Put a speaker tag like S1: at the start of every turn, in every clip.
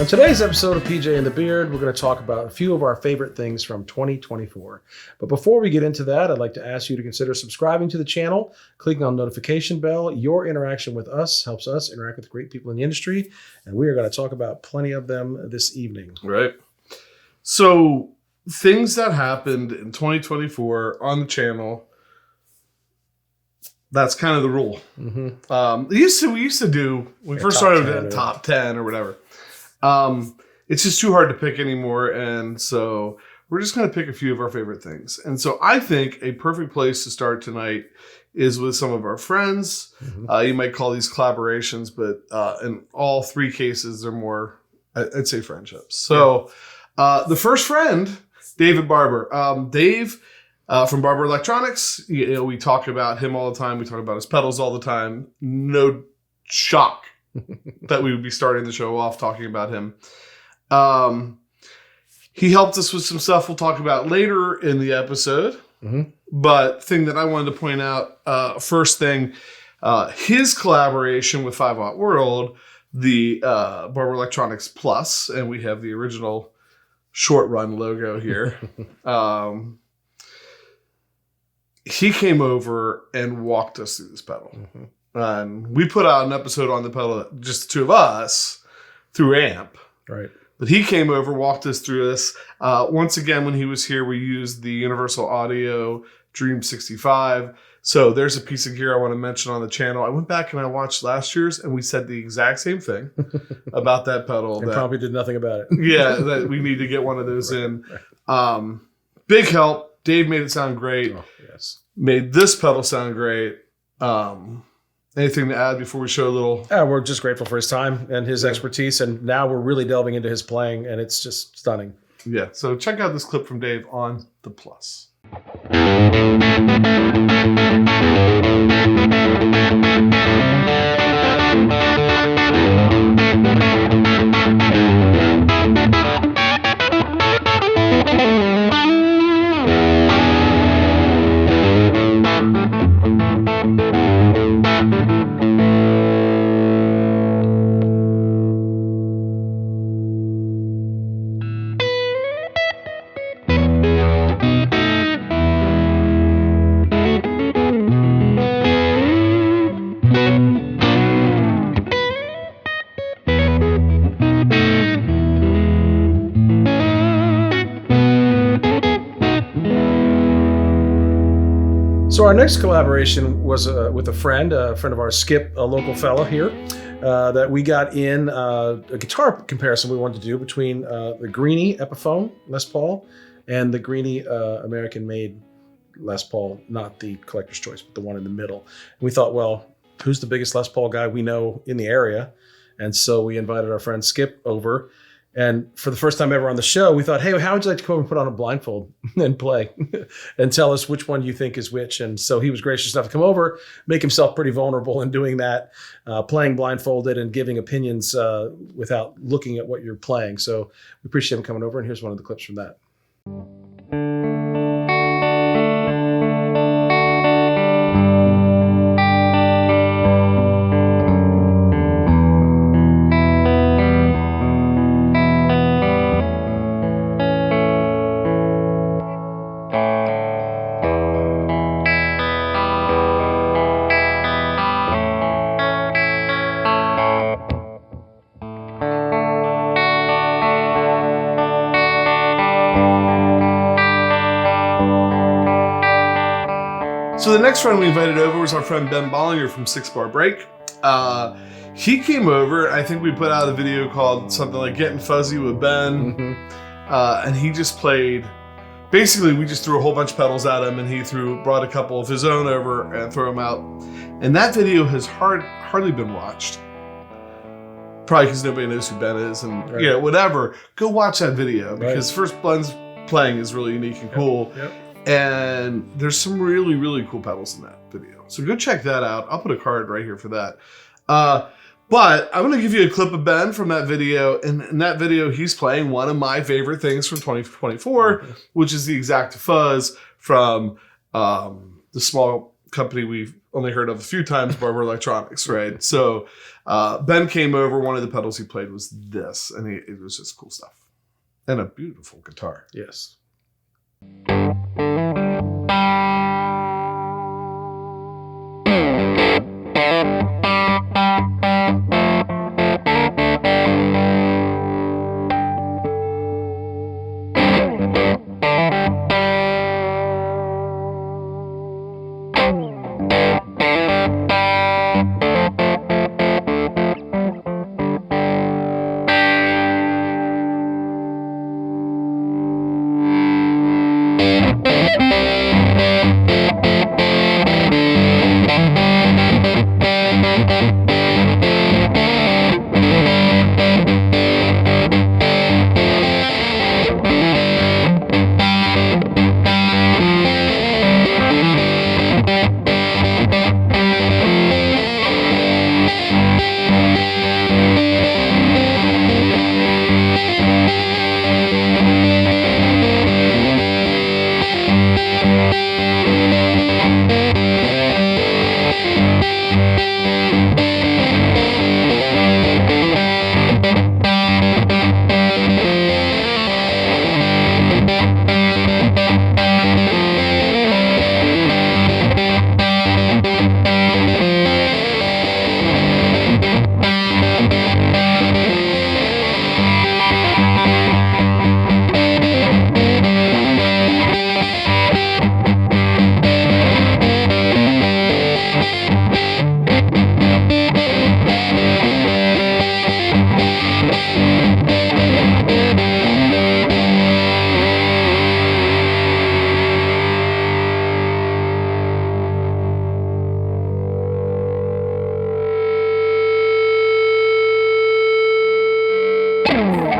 S1: On today's episode of PJ and the Beard, we're going to talk about a few of our favorite things from 2024. But before we get into that, I'd like to ask you to consider subscribing to the channel, clicking on the notification bell. Your interaction with us helps us interact with great people in the industry, and we are going to talk about plenty of them this evening.
S2: Right. So things that happened in 2024 on the channel, that's kind of the rule. Mm-hmm. We used to do, when we first started at top 10 or whatever. It's just too hard to pick anymore. And so we're just going to pick a few of our favorite things. And so I think a perfect place to start tonight is with some of our friends. Mm-hmm. You might call these collaborations, but in all three cases, they're more, I'd say, friendships. So the first friend, David Barber. Dave from Barber Electronics, we talk about him all the time. We talk about his pedals all the time. No shock that we would be starting the show off talking about him. He helped us with some stuff we'll talk about later in the episode. Mm-hmm. But thing that I wanted to point out, first thing, his collaboration with 5 Watt World, the Barber Electronics Plus, and we have the original short run logo here. He came over and walked us through this pedal. Mm-hmm. And we put out an episode on the pedal, just the two of us, through AMP.
S1: Right.
S2: But he came over, walked us through this. Once again, when he was here, we used the Universal Audio Dream 65. So there's a piece of gear I want to mention on the channel. I went back and I watched last year's, and we said the exact same thing about that pedal.
S1: And probably did nothing about it.
S2: Yeah, that we need to get one of those in. Big help. Dave made it sound great.
S1: Oh, yes.
S2: Made this pedal sound great. Anything to add before we show a little?
S1: Yeah, we're just grateful for his time and his expertise, and now we're really delving into his playing, and it's just stunning.
S2: Yeah, so check out this clip from Dave on the Plus.
S1: So our next collaboration was with a friend of ours, Skip, a local fellow here, that we got in a guitar comparison we wanted to do between the Greenie Epiphone Les Paul and the Greenie American-made Les Paul, not the collector's choice, but the one in the middle. And we thought, well, who's the biggest Les Paul guy we know in the area? And so we invited our friend Skip over. And for the first time ever on the show, we thought, hey, how would you like to come over and put on a blindfold and play and tell us which one you think is which? And so he was gracious enough to come over, make himself pretty vulnerable in doing that, playing blindfolded and giving opinions without looking at what you're playing. So we appreciate him coming over, and here's one of the clips from that.
S2: So the next friend we invited over was our friend Ben Bollinger from 6 Bar Break. He came over. I think we put out a video called something like Getting Fuzzy with Ben. Mm-hmm. And he just played, basically we just threw a whole bunch of pedals at him, and he brought a couple of his own over and threw them out. And that video has hardly been watched. Probably because nobody knows who Ben is, and whatever. Go watch that video, because First Blend's playing is really unique and cool. Yep. And there's some really, really cool pedals in that video. So go check that out. I'll put a card right here for that. But I'm going to give you a clip of Ben from that video. And in that video, he's playing one of my favorite things from 2024, which is the Exacta Fuzz from the small company we've only heard of a few times, Barber Electronics, right? So Ben came over. One of the pedals he played was this, and it was just cool stuff. And a beautiful guitar.
S1: Yes.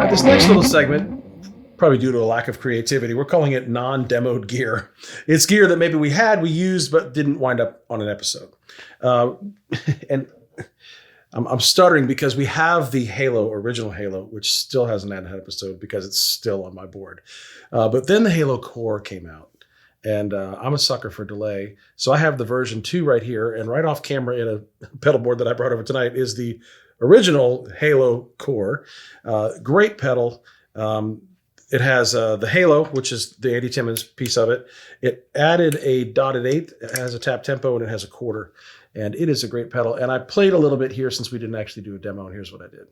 S1: This next little segment, probably due to a lack of creativity, we're calling it non-demoed gear. It's gear that maybe we used, but didn't wind up on an episode. And I'm stuttering because we have the original Halo, which still hasn't had an episode because it's still on my board. But then the Halo Core came out, and I'm a sucker for delay. So I have the version 2 right here, and right off camera in a pedal board that I brought over tonight is the original Halo Core. Great pedal. It has the Halo, which is the Andy Timmons piece of it. It added a dotted eighth. It has a tap tempo, and it has a quarter. And it is a great pedal. And I played a little bit here since we didn't actually do a demo, and here's what I did.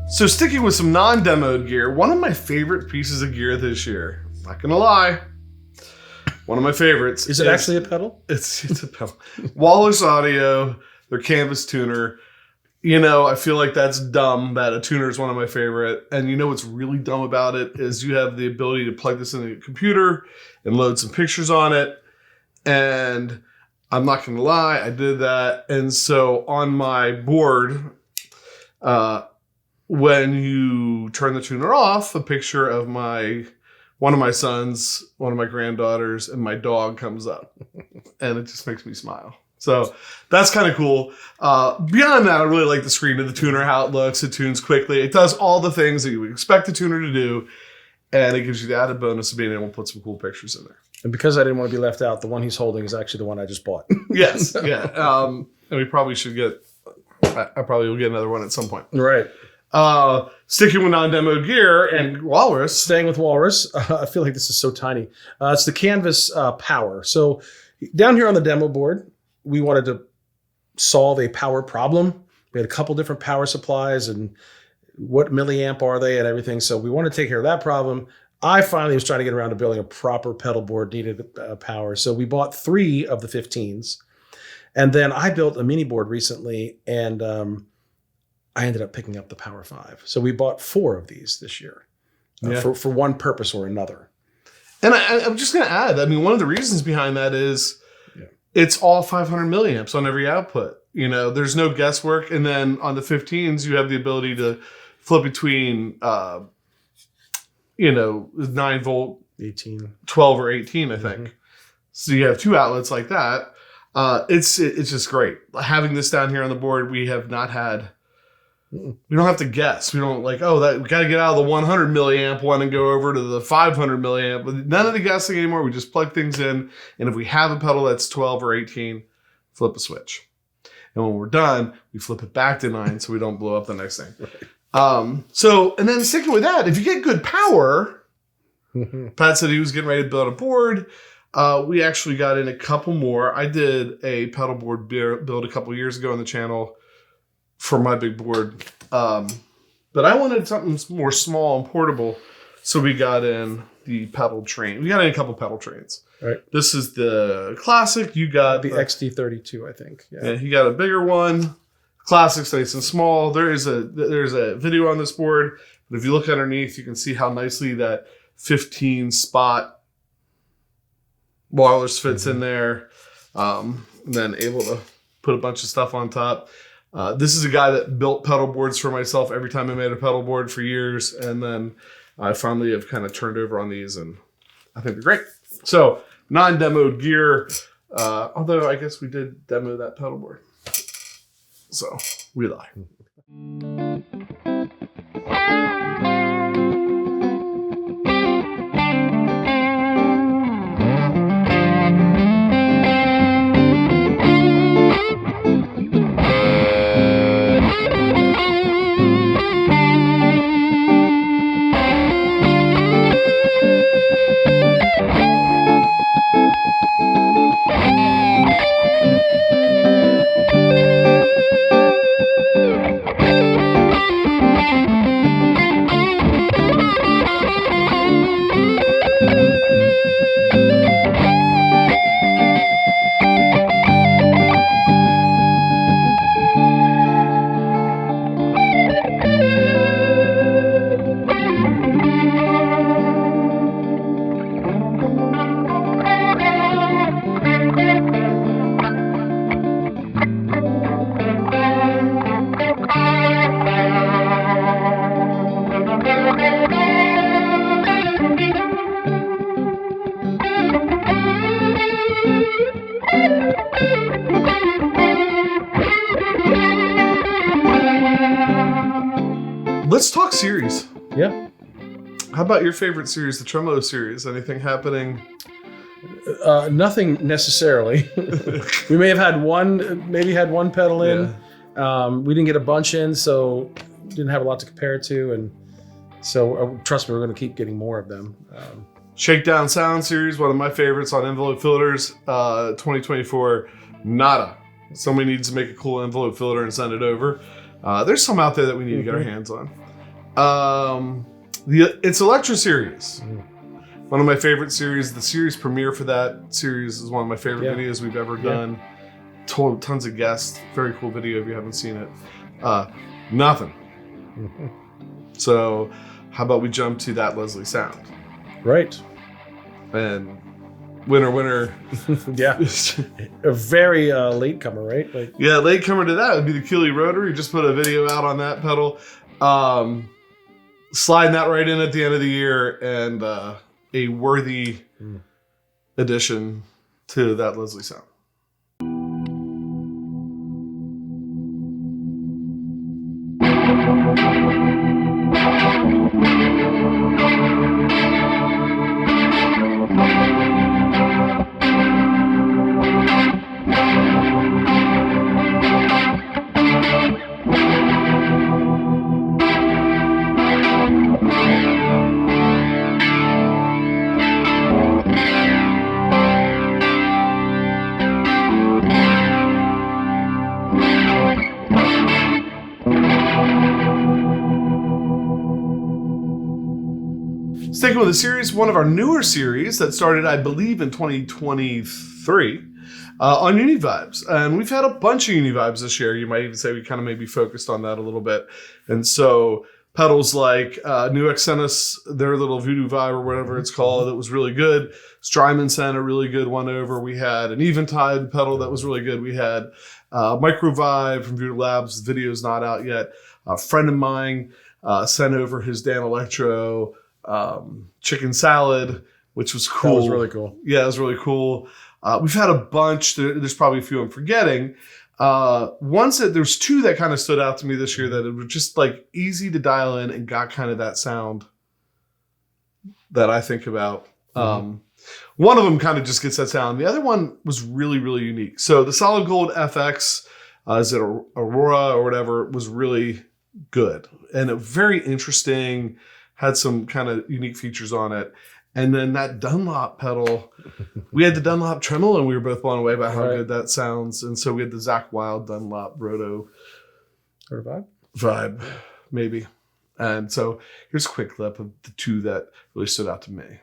S2: So sticking with some non-demoed gear, one of my favorite pieces of gear this year, not gonna lie, one of my favorites.
S1: Is it actually a pedal?
S2: It's a pedal. Walrus Audio, their canvas tuner. You know, I feel like that's dumb that a tuner is one of my favorite. And you know what's really dumb about it is you have the ability to plug this into a computer and load some pictures on it. And I'm not gonna lie, I did that. And so on my board, when you turn the tuner off, a picture of one of my sons, one of my granddaughters, and my dog comes up. And it just makes me smile. So that's kind of cool. Beyond that, I really like the screen of the tuner, how it looks. It tunes quickly. It does all the things that you would expect a tuner to do. And it gives you the added bonus of being able to put some cool pictures in there.
S1: And because I didn't want to be left out, the one he's holding is actually the one I just bought.
S2: Yes. Yeah. And we probably should I probably will get another one at some point.
S1: Right.
S2: Sticking with non-demoed gear and Walrus.
S1: Staying with Walrus, I feel like this is so tiny. It's the Canvas Power. So down here on the demo board, we wanted to solve a power problem. We had a couple different power supplies and what milliamp are they and everything. So we want to take care of that problem. I finally was trying to get around to building a proper pedal board, needed power. So we bought 3 of the 15s. And then I built a mini board recently, and I ended up picking up the Power 5. So we bought 4 of these this year for one purpose or another.
S2: And I'm just going to add, I mean, one of the reasons behind that is it's all 500 milliamps on every output. You know, there's no guesswork. And then on the 15s, you have the ability to flip between, 9 volt,
S1: 18,
S2: 12 or 18, I think. So you have 2 outlets like that. It's just great. Having this down here on the board, we have not had, we don't have to guess. We don't like, we got to get out of the 100 milliamp one and go over to the 500 milliamp. But none of the guessing anymore. We just plug things in. And if we have a pedal that's 12 or 18, flip a switch. And when we're done, we flip it back to 9 so we don't blow up the next thing. And then sticking with that, if you get good power, Pat said he was getting ready to build a board. We actually got in a couple more. I did a pedal board build a couple years ago on the channel for my big board. But I wanted something more small and portable. So we got in the Pedaltrain. We got in a couple Pedaltrains.
S1: Right.
S2: This is the classic. You got
S1: the XD32, I think.
S2: Yeah, he got a bigger one. Classic's nice and small. There's a video on this board. But if you look underneath, you can see how nicely that 15 spot Walrus fits in there. And then able to put a bunch of stuff on top. This is a guy that built pedal boards for myself every time I made a pedal board for years. And then I finally have kind of turned over on these, and I think they're great. So non-demoed gear, although I guess we did demo that pedal board. So we lie. Let's talk series.
S1: Yeah.
S2: How about your favorite series, the Tremolo series? Anything happening?
S1: Nothing necessarily. We may have had one pedal in.
S2: Yeah.
S1: We didn't get a bunch in, so didn't have a lot to compare it to. And so trust me, we're going to keep getting more of them.
S2: Shakedown Sound series, one of my favorites on envelope filters. 2024, nada. Somebody needs to make a cool envelope filter and send it over. There's some out there that we need to get our hands on. It's Electra series. One of my favorite series. The series premiere for that series is one of my favorite videos we've ever done. Tons of guests. Very cool video if you haven't seen it. Nothing. So how about we jump to that Leslie Sound?
S1: Right.
S2: And winner.
S1: Yeah. A very late comer, right? Like,
S2: yeah, late comer to that would be the Keeley Rotary. Just put a video out on that pedal. Sliding that right in at the end of the year, and a worthy addition to that Leslie Sound. Speaking of the series, one of our newer series that started, I believe, in 2023 on Uni-Vibes. And we've had a bunch of Uni-Vibes this year. You might even say we kind of maybe focused on that a little bit. And so pedals like New Excenus, their little Voodoo Vibe or whatever it's called, that was really good. Strymon sent a really good one over. We had an Eventide pedal that was really good. We had Micro Vibe from Voodoo Labs. The video's not out yet. A friend of mine sent over his Dan Electro chicken salad, which was cool.
S1: That was really cool.
S2: Yeah, it was really cool. We've had a bunch. There's probably a few I'm forgetting. There's two that kind of stood out to me this year that were just like easy to dial in and got kind of that sound that I think about. One of them kind of just gets that sound. The other one was really, really unique. So the Solid Gold FX, is it Aurora or whatever, was really good and very interesting, had some kind of unique features on it. And then that Dunlop pedal, we had the Dunlop tremolo and we were both blown away by how good that sounds. And so we had the Zach Wild Dunlop Roto vibe, maybe. And so here's a quick clip of the two that really stood out to me.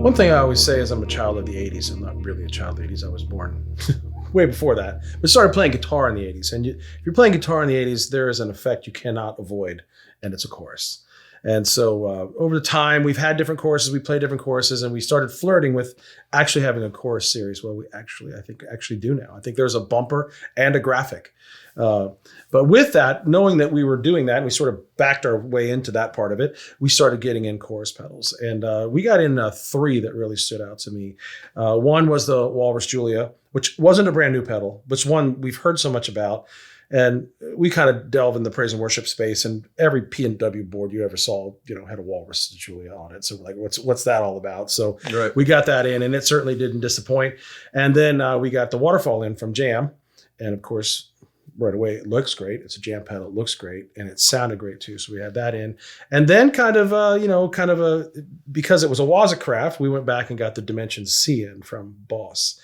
S1: One thing I always say is I'm a child of the 80s. I'm not really a child of the 80s. I was born way before that. But started playing guitar in the 80s. And if you're playing guitar in the 80s, there is an effect you cannot avoid, and it's a chorus. And so over the time, we've had different choruses. We played different choruses, and we started flirting with actually having a chorus series. Well, I think do now. I think there's a bumper and a graphic. But with that, knowing that we were doing that, and we sort of backed our way into that part of it, we started getting in chorus pedals. And we got in three that really stood out to me. One was the Walrus Julia, which wasn't a brand new pedal, but it's one we've heard so much about. And we kind of delve in the praise and worship space, and every P&W board you ever saw, had a Walrus Julia on it. So like, what's that all about? So we got that in, and it certainly didn't disappoint. And then we got the Waterfall in from Jam. And of course, right away, it looks great. It's a Jam pedal. It looks great. And it sounded great too. So we had that in. And then because it was a Wazacraft, we went back and got the Dimension C in from Boss.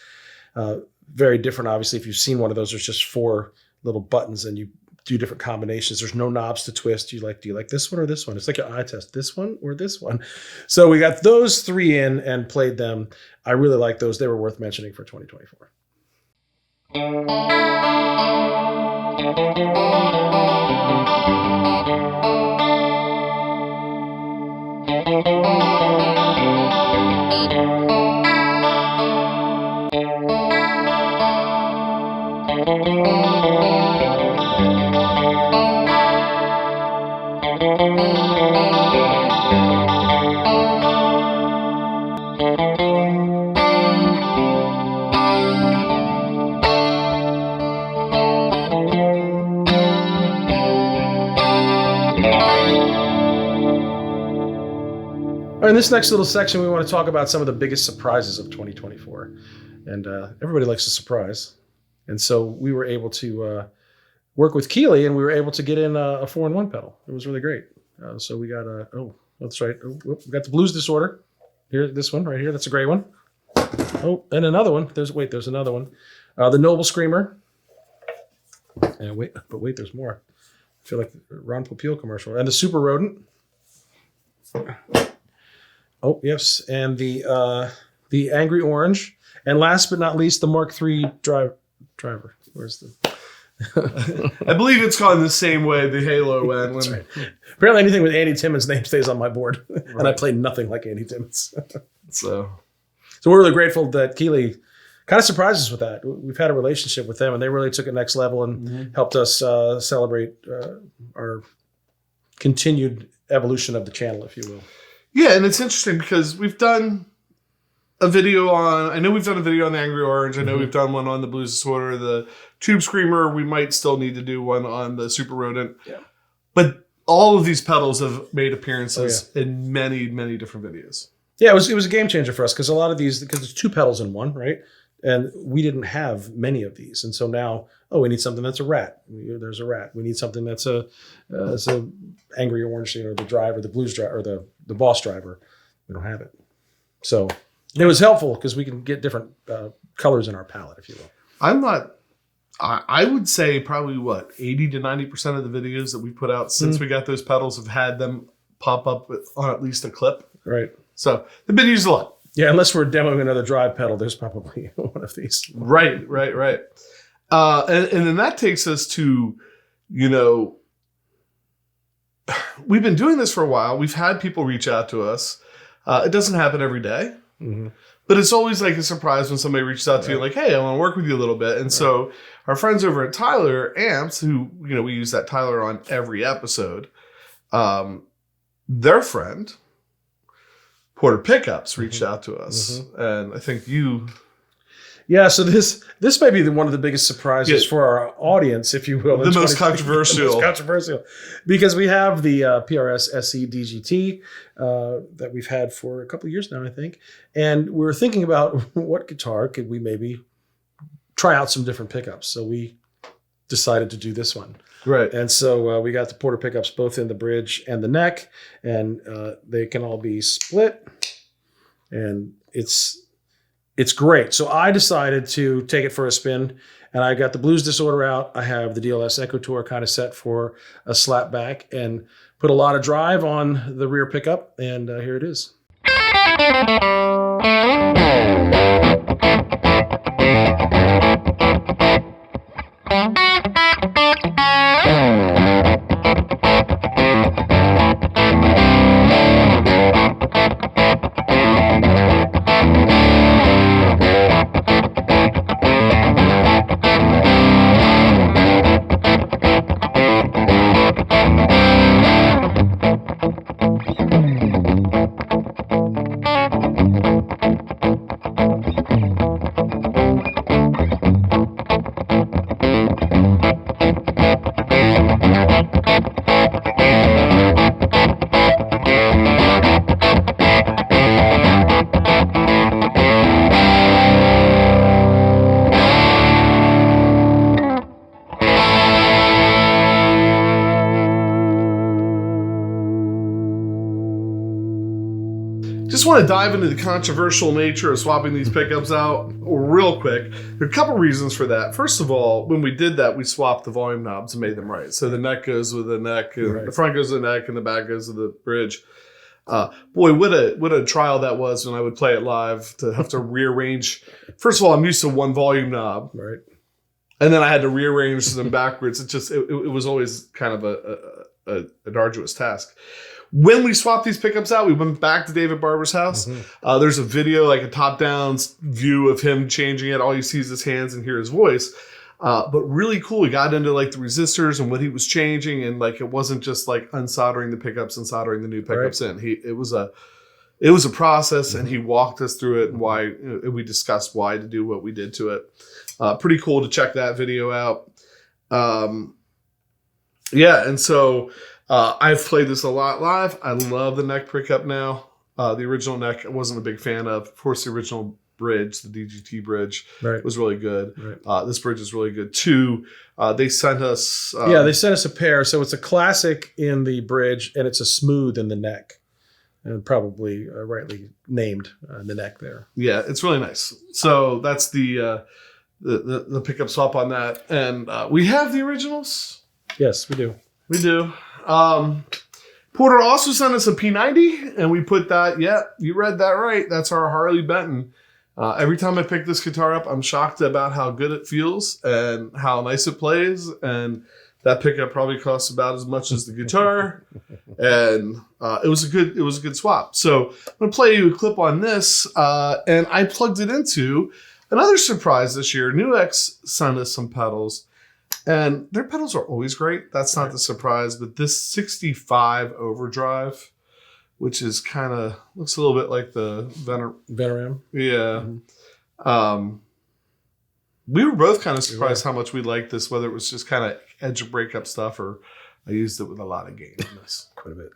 S1: Very different, obviously. If you've seen one of those, there's just four little buttons and you do different combinations. There's no knobs to twist. Do you like this one or this one? It's like an eye test, this one or this one. So we got those three in and played them. I really like those. They were worth mentioning for 2024. In this next little section, we want to talk about some of the biggest surprises of 2024. And everybody likes a surprise. And so we were able to work with Keeley, and we were able to get in a 4-in-1 pedal. It was really great. So we got that's right. We got the Blues Disorder. Here, this one right here. That's a great one. Oh, and another one. There's another one. The Noble Screamer. And wait, there's more. I feel like a Ron Popeil commercial. And the Super Rodent. Oh, yes. And the Angry Orange. And last but not least, the Mark III driver. Where's
S2: I believe it's gone the same way the Halo went.
S1: That's right. Apparently anything with Andy Timmons' name stays on my board.
S2: Right.
S1: And I play nothing like Andy Timmons.
S2: So
S1: we're really grateful that Keeley kind of surprised us with that. We've had a relationship with them, and they really took it next level and helped us celebrate our continued evolution of the channel, if you will.
S2: Yeah, and it's interesting because we've done a video on, I know we've done a video on the Angry Orange. I know we've done one on the Blues Disorder, the Tube Screamer. We might still need to do one on the Super Rodent.
S1: Yeah.
S2: But all of these pedals have made appearances in many, many different videos.
S1: Yeah, it was a game changer for us because a lot of these, because there's 2 pedals in one, right? And we didn't have many of these. And so now, we need something that's a rat. There's a rat. We need something that's a Angry Orange, or the driver, the Blues driver, or the Boss driver. We don't have it. So it was helpful because we can get different colors in our palette, if you will.
S2: I would say probably 80 to 90% of the videos that we put out since we got those pedals have had them pop up on at least a clip.
S1: Right.
S2: So they've been used a lot.
S1: Yeah, unless we're demoing another drive pedal, there's probably one of these.
S2: Right. And then that takes us to, we've been doing this for a while. We've had people reach out to us. It doesn't happen every day, but it's always like a surprise when somebody reaches out to you like, hey, I want to work with you a little bit. And so our friends over at Tyler Amps, who, we use that Tyler on every episode, their friend, Porter Pickups, reached out to us. And I think you...
S1: Yeah, so this may be one of the biggest surprises for our audience, if you will.
S2: The most controversial.
S1: The most controversial. Because we have the PRS SE DGT that we've had for a couple of years now, I think. And we were thinking about what guitar could we maybe try out some different pickups. So we decided to do this one.
S2: Right.
S1: And so we got the Porter pickups both in the bridge and the neck. And they can all be split. And it's great. So I decided to take it for a spin, and I got the Blues Disorder out. I have the DLS Echo Tour kind of set for a slap back and put a lot of drive on the rear pickup, and here it is.
S2: Just want to dive into the controversial nature of swapping these pickups out real quick. There are a couple reasons for that. First of all, when we did that, we swapped the volume knobs and made them right. So the neck goes with the neck, and the front goes with the neck, and the back goes with the bridge. Boy, what a trial that was when I would play it live to have to rearrange. First of all, I'm used to one volume knob.
S1: Right.
S2: And then I had to rearrange them backwards. It was always kind of an arduous task. When we swapped these pickups out, we went back to David Barber's house. There's a video, like a top-down view of him changing it. All you see is his hands and hear his voice. But really cool. He got into like the resistors and what he was changing, and like it wasn't just like unsoldering the pickups and soldering the new pickups in. It was a process, and he walked us through it and why. We discussed why to do what we did to it. Pretty cool to check that video out. And so. I've played this a lot live. I love the neck pickup now. The original neck I wasn't a big fan of. Of course, the original bridge, the DGT bridge, was really good. This bridge is really good too. They sent us...
S1: they sent us a pair. So it's a classic in the bridge, and it's a smooth in the neck. And probably rightly named the neck there. Yeah,
S2: it's really nice. So that's the pickup swap on that. And we have the originals.
S1: Yes, we do.
S2: We do. Porter also sent us a P90, and we put that, you read that right. That's our Harley Benton Every time I pick this guitar up, I'm shocked about how good it feels and how nice it plays. And that pickup probably costs about as much as the guitar. And it was a good swap. So I'm gonna play you a clip on this, and I plugged it into another surprise this year. NuX sent us some pedals, and their pedals are always great. That's not the surprise, but this 65 overdrive, which is kind of looks a little bit like the
S1: Veneram.
S2: Yeah. We were both kind of surprised how much we liked this, whether it was just kind of edge of breakup stuff or I used it with a lot of gain on this.
S1: Quite a bit.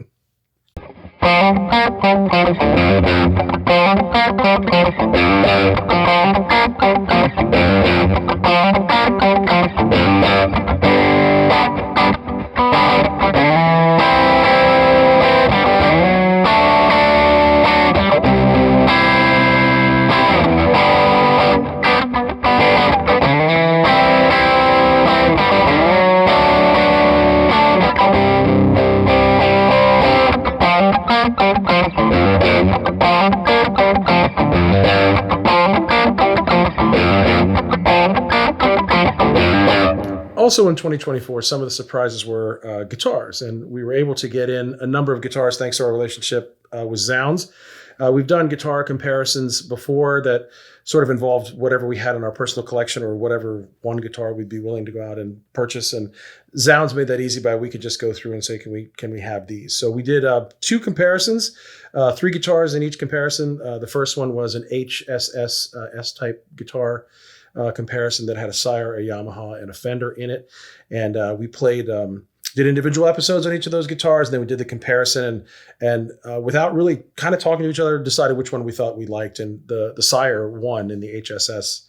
S1: Also in 2024, some of the surprises were guitars, and we were able to get in a number of guitars thanks to our relationship with Zzounds. We've done guitar comparisons before that sort of involved whatever we had in our personal collection or whatever one guitar we'd be willing to go out and purchase. And Zzounds made that easy by we could just go through and say, can we have these? So we did 2 comparisons, 3 guitars in each comparison. The first one was an HSS S-type guitar comparison that had a Sire, a Yamaha, and a Fender in it. And we played, did individual episodes on each of those guitars, and then we did the comparison and without really kind of talking to each other, decided which one we thought we liked. And the Sire won in the HSS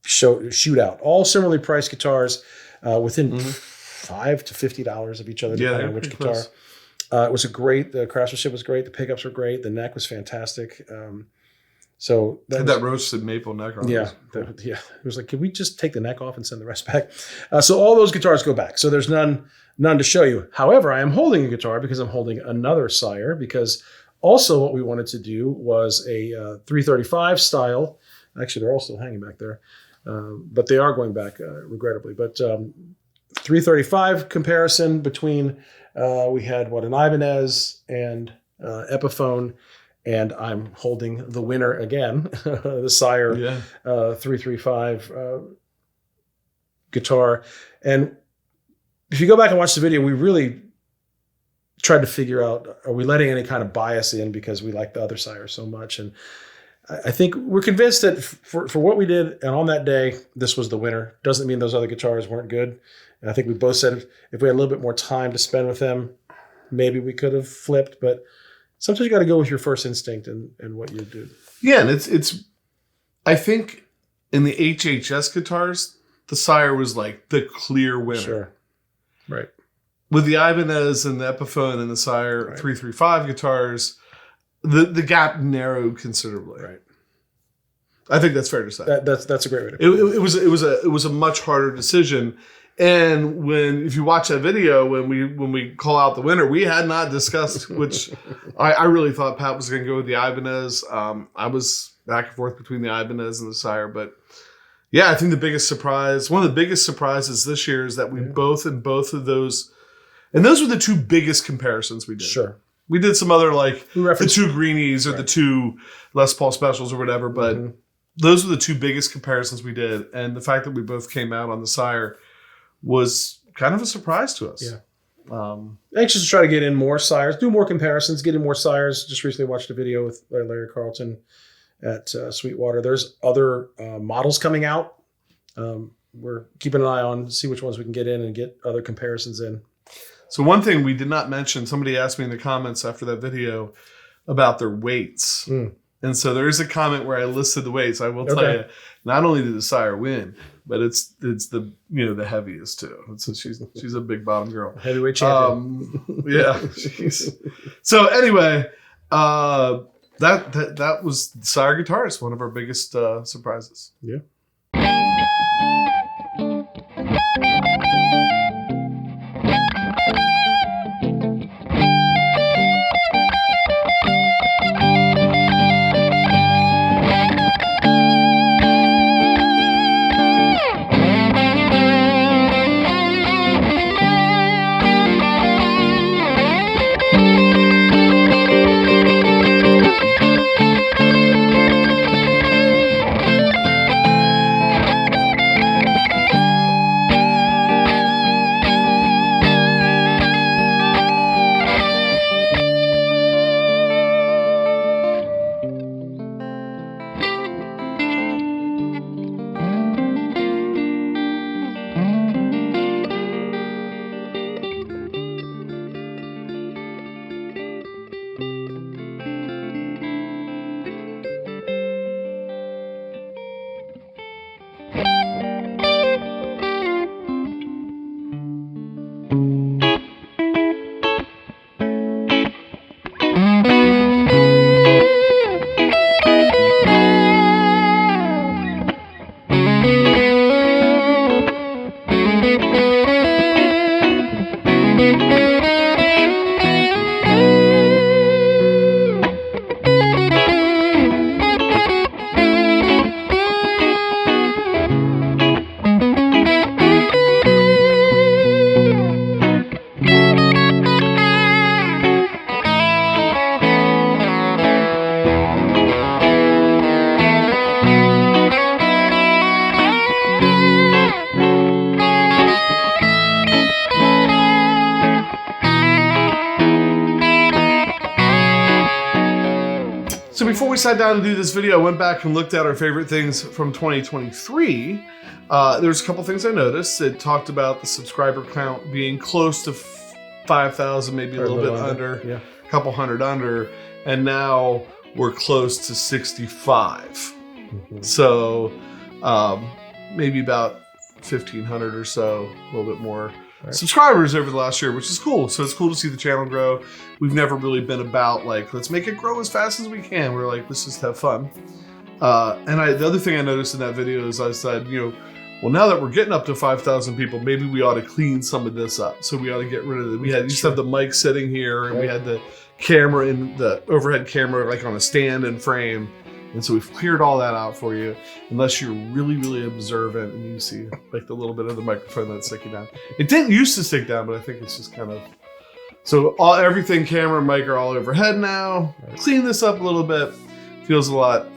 S1: shootout. All similarly priced guitars within $5 to $50 of each other, depending on which guitar. It was the craftsmanship was great, the pickups were great, the neck was fantastic. So
S2: that roasted maple neck on
S1: it was like, can we just take the neck off and send the rest back? So all those guitars go back. So there's none to show you. However, I am holding a guitar because I'm holding another Sire, because also what we wanted to do was a 335 style. Actually, they're all still hanging back there, but they are going back regrettably. But 335 comparison between we had an Ibanez and Epiphone. And I'm holding the winner again, the Sire 335 guitar. And if you go back and watch the video, we really tried to figure out, are we letting any kind of bias in because we like the other Sire so much? And I think we're convinced that for what we did and on that day, this was the winner. Doesn't mean those other guitars weren't good. And I think we both said if we had a little bit more time to spend with them, maybe we could have flipped, but sometimes you got to go with your first instinct and what you do.
S2: Yeah, and it's. I think in the HHS guitars, the Sire was like the clear winner.
S1: Sure. Right.
S2: With the Ibanez and the Epiphone and the Sire 335 guitars, the gap narrowed considerably.
S1: Right.
S2: I think that's fair to say.
S1: That's a great way to put it.
S2: It was a much harder decision. And if you watch that video, when we call out the winner, we had not discussed which. I really thought Pat was going to go with the Ibanez. I was back and forth between the Ibanez and the Sire, but yeah, I think one of the biggest surprises this year is that we both in both of those, and those were the 2 biggest comparisons we did.
S1: Sure,
S2: we did some other like the 2 greenies or the 2 Les Paul specials or whatever, but those were the 2 biggest comparisons we did, and the fact that we both came out on the Sire was kind of a surprise to us.
S1: Yeah. Anxious to try to get in more Sires, do more comparisons, get in more Sires. Just recently watched a video with Larry Carlton at Sweetwater. There's other models coming out. We're keeping an eye on, see which ones we can get in and get other comparisons in.
S2: So one thing we did not mention, somebody asked me in the comments after that video about their weights. And so there is a comment where I listed the weights. I will tell you, not only did the Sire win, but it's the the heaviest too. So she's a big bottom girl,
S1: heavyweight champion.
S2: Yeah. So anyway, that was Sire guitars, one of our biggest surprises.
S1: Yeah.
S2: before we sat down to do this video, I went back and looked at our favorite things from 2023. There's a couple things I noticed. It talked about the subscriber count being close to 5,000, maybe a little bit under,
S1: yeah.
S2: a couple hundred under, and now we're close to 65.
S1: Mm-hmm.
S2: So maybe about 1,500 or so, a little bit more subscribers over the last year, which is cool. So it's cool to see the channel grow. We've never really been about like, let's make it grow as fast as we can. We're like, let's just have fun. And the other thing I noticed in that video is I said, well, now that we're getting up to 5,000 people, maybe we ought to clean some of this up. So we ought to get rid of it. We used to have the mic sitting here, and we had the camera in the overhead camera like on a stand and frame. And so we've cleared all that out for you, unless you're really, really observant and you see like the little bit of the microphone that's sticking down. It didn't used to stick down, but I think it's just kind of, so everything, camera and mic are all overhead now. Clean this up a little bit. Feels a lot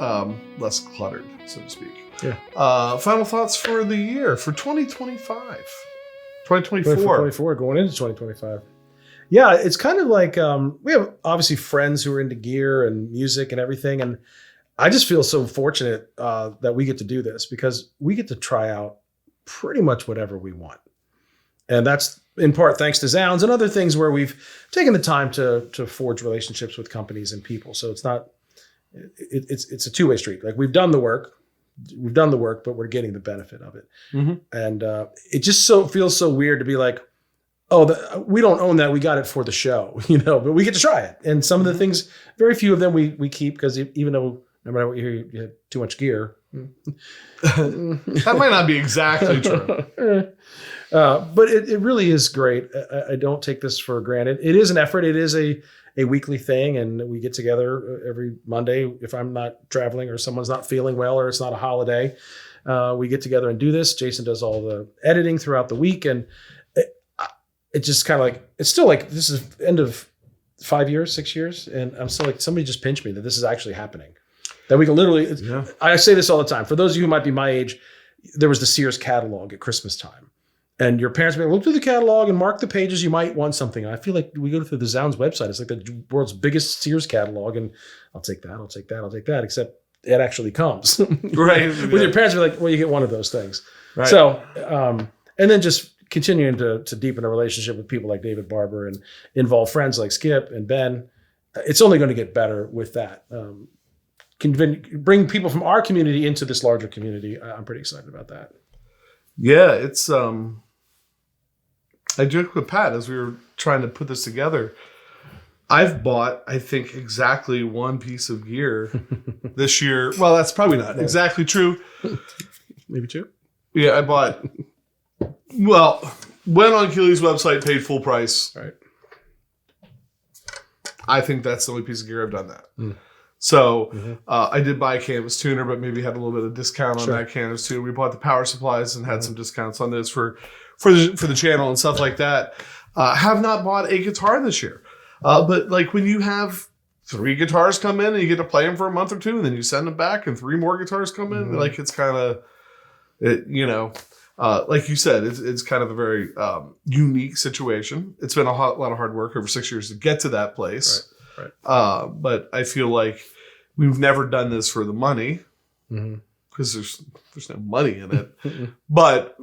S2: less cluttered, so to speak.
S1: Yeah.
S2: Final thoughts for the year, for 2025. 2024.
S1: 2024, going into 2025. Yeah, it's kind of like, we have obviously friends who are into gear and music and everything. And I just feel so fortunate that we get to do this, because we get to try out pretty much whatever we want. And that's in part thanks to Zzounds and other things where we've taken the time to forge relationships with companies and people. So it's not, it's a two-way street. Like we've done the work, but we're getting the benefit of it. Mm-hmm. And it just feels so weird to be like, oh, we don't own that. We got it for the show, but we get to try it. And some of the things, very few of them we keep, because even though no matter what you hear, you have too much gear.
S2: That might not be exactly true.
S1: But it really is great. I don't take this for granted. It is an effort. It is a weekly thing, and we get together every Monday. If I'm not traveling or someone's not feeling well or it's not a holiday, we get together and do this. Jason does all the editing throughout the week, and it just kind of like, it's still like, this is end of 5 years, 6 years, and I'm still like, somebody just pinched me that this is actually happening. That we can literally, I say this all the time. For those of you who might be my age, there was the Sears catalog at Christmas time. And your parents may look through the catalog and mark the pages. You might want something. I feel like we go through the Zzounds website. It's like the world's biggest Sears catalog. And I'll take that, I'll take that, I'll take that. Except it actually comes.
S2: Right.
S1: With your parents, be like, well, you get one of those things.
S2: Right.
S1: So, and then just continuing to deepen a relationship with people like David Barber and involve friends like Skip and Ben. It's only going to get better with that. Bring people from our community into this larger community. I'm pretty excited about that.
S2: Yeah, it's I joked with Pat as we were trying to put this together. I've bought, I think, exactly one piece of gear this year. Well, that's probably not exactly true.
S1: Maybe two.
S2: Yeah, I bought, went on Keeley's website, paid full price.
S1: Right.
S2: I think that's the only piece of gear I've done that. So I did buy a canvas tuner, but maybe had a little bit of discount on that canvas tuner. We bought the power supplies and had some discounts on those for the channel and stuff like that. Have not bought a guitar this year. But like when you have 3 guitars come in and you get to play them for a month or two, and then you send them back and 3 more guitars come in, like it's kind of, like you said, it's kind of a very unique situation. It's been a lot of hard work over 6 years to get to that place. Right. But I feel like we've never done this for the money, because there's no money in it. But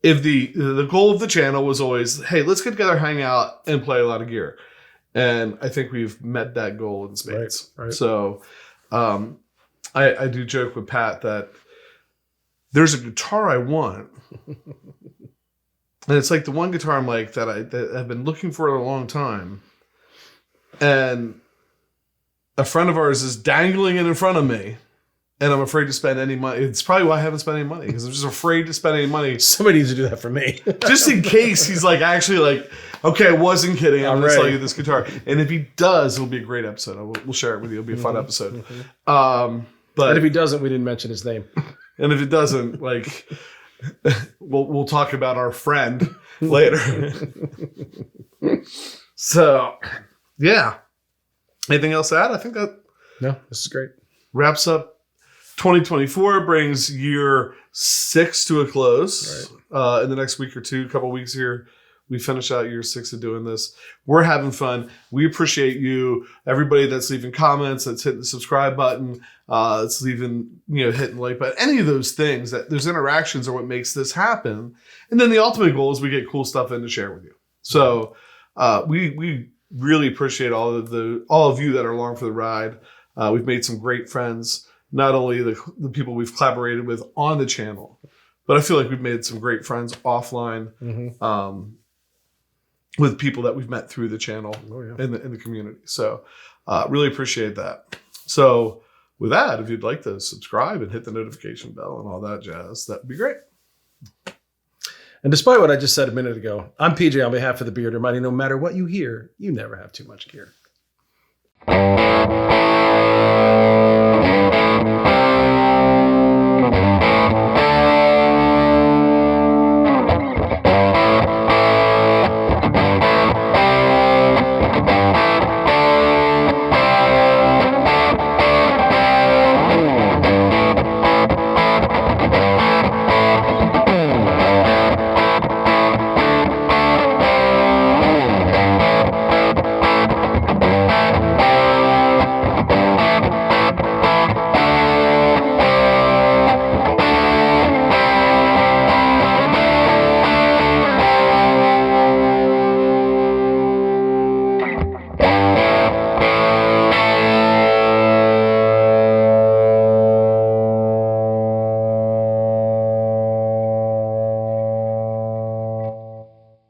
S2: if the goal of the channel was always, hey, let's get together, hang out, and play a lot of gear, and I think we've met that goal in spades. Right. So I do joke with Pat that there's a guitar I want, and it's like the one guitar I'm like that I've been looking for a long time. And a friend of ours is dangling it in front of me, and I'm afraid to spend any money. It's probably why I haven't spent any money, because I'm just afraid to spend any money.
S1: Somebody needs to do that for me.
S2: Just in case he's like, actually like, okay, I wasn't kidding. I'm going to sell you this guitar. And if he does, it'll be a great episode. We'll share it with you. It'll be a fun episode. But
S1: if he doesn't, we didn't mention his name.
S2: And if it doesn't, like, we'll talk about our friend later. So... yeah. Anything else to add? I think that
S1: this is great.
S2: Wraps up 2024, brings year 6 to a close. Right. In the next week or two, couple weeks here, We finish out year 6 of doing this. We're having fun. We appreciate you, everybody that's leaving comments, that's hitting the subscribe button, that's leaving, hitting the like button. Any of those things, that those interactions are what makes this happen. And then the ultimate goal is we get cool stuff in to share with you. So we really appreciate all of you that are along for the ride. We've made some great friends, not only the people we've collaborated with on the channel, but I feel like we've made some great friends offline. With people that we've met through the channel in the community. So really appreciate that. So with that, if you'd like to subscribe and hit the notification bell and all that jazz, that'd be great.
S1: And despite what I just said a minute ago, I'm PJ on behalf of the Beard, reminding no matter what you hear, you never have too much gear.